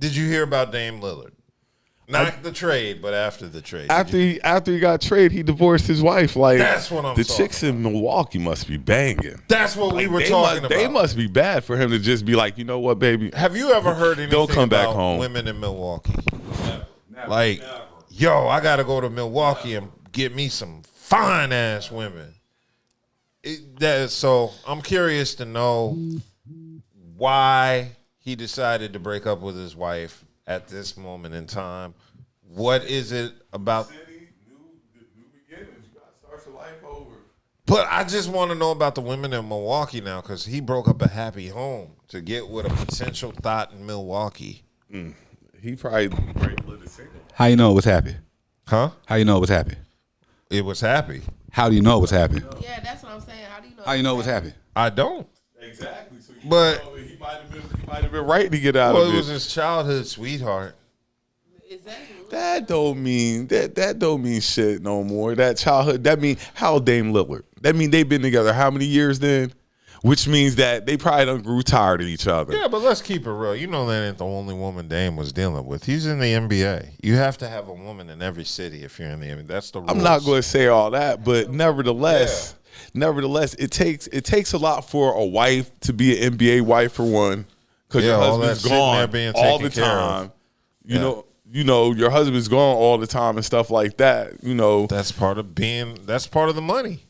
Did you hear about Dame Lillard? Not the trade, but after the trade. After he got traded, he divorced his wife. Like, that's what I'm the talking chicks in Milwaukee must be banging. That's what we were talking about. They must be bad for him to just be like, you know what, baby? Have you ever heard anything Don't come back about home. Women in Milwaukee? Never. Yo, I got to go to Milwaukee and get me some fine ass women. So I'm curious to know why he decided to break up with his wife at this moment in time. What is it about? New beginnings. You got to start your life over. But I just want to know about the women in Milwaukee now, because he broke up a happy home to get with a potential thought in Milwaukee. He probably lit his single. How you know it was happy? Huh? How you know it was happy? It was happy. How do you know it was happy? Yeah, that's what I'm saying. How do you know? How you know it was happy? I don't. Exactly. So But he might have been right to get out of it. It was his childhood sweetheart. Exactly. That don't mean that don't mean shit no more. That childhood, that mean how old Dame Lillard? That mean they've been together how many years then? Which means that they probably done grew tired of each other. Yeah, but let's keep it real. You know that ain't the only woman Dame was dealing with. He's in the NBA. You have to have a woman in every city if you're in the NBA. That's the rules. I'm not going to say all that, but nevertheless, it takes a lot for a wife to be an NBA wife for one, because your husband's gone all the time. You know, your husband's gone all the time and stuff like that. You know, that's part of the money.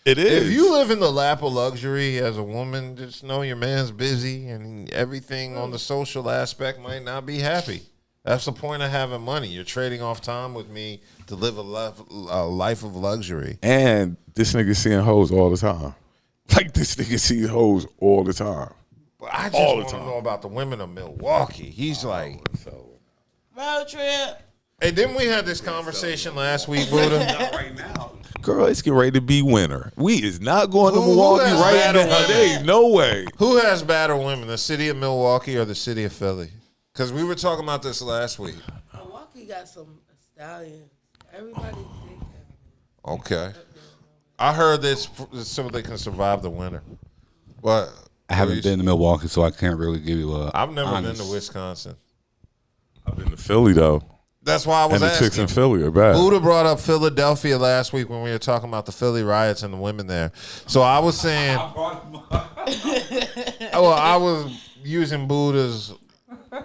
It is. If you live in the lap of luxury as a woman, just know your man's busy and everything on the social aspect might not be happy. That's the point of having money. You're trading off time with me to live a life of luxury. And this nigga seeing hoes all the time. Like, this nigga sees hoes all the time. But I just want to know about the women of Milwaukee. He's like, road trip. Hey, didn't we have this conversation last week, Budha? Not right now. Girl, it's getting ready to be winter. We is not going to Milwaukee right now. There ain't no way. Who has better women, the city of Milwaukee or the city of Philly? Because we were talking about this last week. Milwaukee got some stallions. Everybody think that. Okay. I heard this so they can survive the winter. But I haven't been to Milwaukee, so I can't really give you a I've never honest. been to Wisconsin. I've been to Philly, though. That's why I was asking. And the chicks in Philly are bad. Budha brought up Philadelphia last week when we were talking about the Philly riots and the women there. So I was saying, I was using Buddha's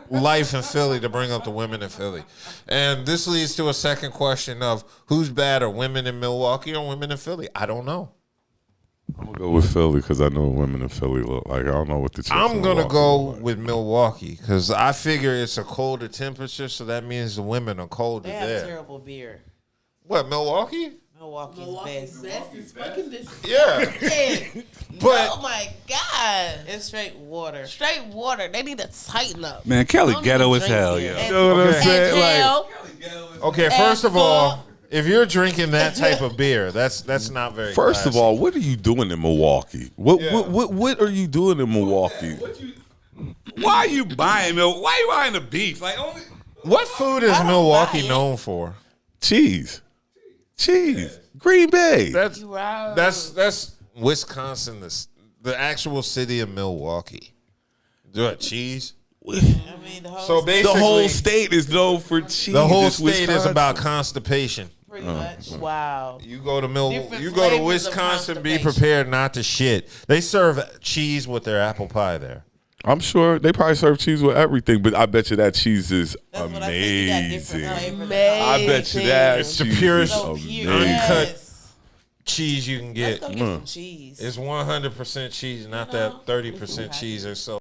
life in Philly to bring up the women in Philly. And this leads to a second question of who's badder, women in Milwaukee or women in Philly? I don't know. I'm going to go with Philly because I know what women in Philly look like. I don't know what the chicks I'm going to Milwaukee go look like. with Milwaukee because I figure it's a colder temperature, so that means the women are colder They there. have terrible beer. What, Milwaukee? Milwaukee's best. It's fucking disgusting. Yeah. But oh my God. It's straight water. Straight water. They need to tighten up. Man, Kelly ghetto as hell, yo. You know what I'm saying? Okay, first of all, if you're drinking that type of beer, that's not very First of classy. all, what are you doing in Milwaukee? What are you doing in Milwaukee? Why are you buying milk? Why are you buying the beef? Like, only What food is Milwaukee known for? Cheese. Green Bay. That's Wisconsin, the actual city of Milwaukee. What, cheese? I mean, the whole state is known for cheese. The whole It's state is Wisconsin. about constipation. pretty much. Wow. You go to Different you go to flavors of Wisconsin, be constipation. prepared not to shit. They serve cheese with their apple pie there. I'm sure they probably serve cheese with everything, but I bet you that cheese is That's what I said. You got different amazing. flavors. I bet you that It's the cheese purest, is So amazing. pure. uncut Yes. cheese you can get. Let's go get some cheese. It's 100% cheese, not that 30% cheese or so.